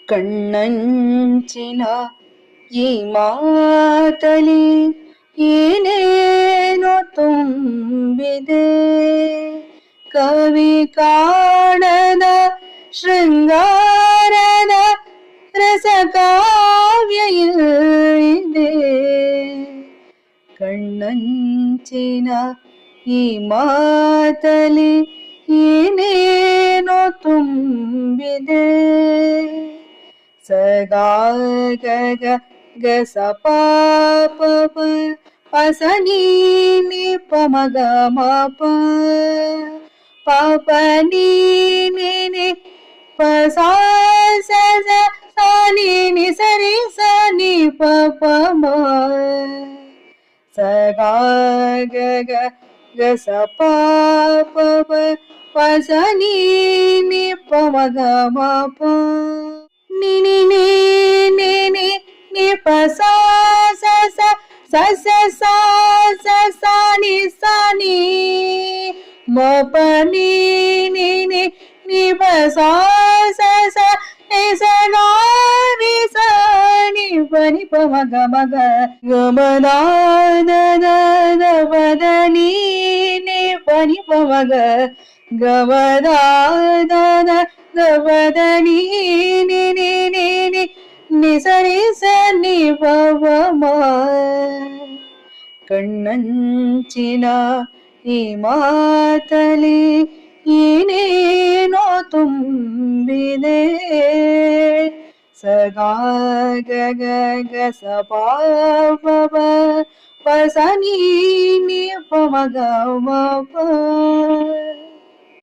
ಕಣ್ಣಂಚಿನ ಈ ಮಾತಲಿ ಏನೇನೋ ತುಂಬಿದೆ. ಕವಿ ಕಾಣದ ಶೃಂಗಾರದ ರಸಕಾವ್ಯ ಇಲ್ಲಿದೆ. ಕಣ್ಣಂಚಿನ ಈ ಮಾತಲಿ ಏನೇನೋ ತುಂಬಿದೆ. ಸಗಾ ಗಗ ಗಸ ಪಾಪ ಪಸ ನೀನಿ ಪಮಗ ಮಾಪ ಪಾಪ ನೀನಿ ಪಸ ನೀನಿ ಸರಿ ಸನಿ ಪಪ ಮ ಸಗಾ ಗಗ ಗಸ ಪಾಪ ಪಸ ನೀನಿ ಪಮಗ ಮಾಪ ನಿನಿ ನೀ ನಿ ನಿ ಪ ಸ ಸ ಸ ಸ ಸ ಸ ಸ ಸ ನಿ ಸ ನಿ ಮ ಪ ನಿ ನಿ ನಿ ನಿ ಪ ಸ ಸ ಸ ನಿ ಸ ಗ ನಿ ಸ ನಿ ಪ ನಿ ಪ ಮ ಗ ಮ ಗ ಗ ಮ ದ ದ ದ ದ ಪ ದ ನಿ ನಿ ಪ ನಿ ಪ ಮ ಗ ಗ ಮ ದ ದ ದ ದ ಪ ದ ನಿ ನಿ ನಿ ನಿ ನಿ ನಿ ಸ ನಿ ಸ ನಿ ಪ ಪ ಮ. ಕಣ್ಣಂಚಿನ ಈ ಮಾತಲಿ ಏನೇನೋ ತುಂಬಿದೆ. ಸಗಾ ಗಗ ಗಸ ಪಾಪ ಪಸ ನೀನಿ ಪಮಗ ಮ ಪ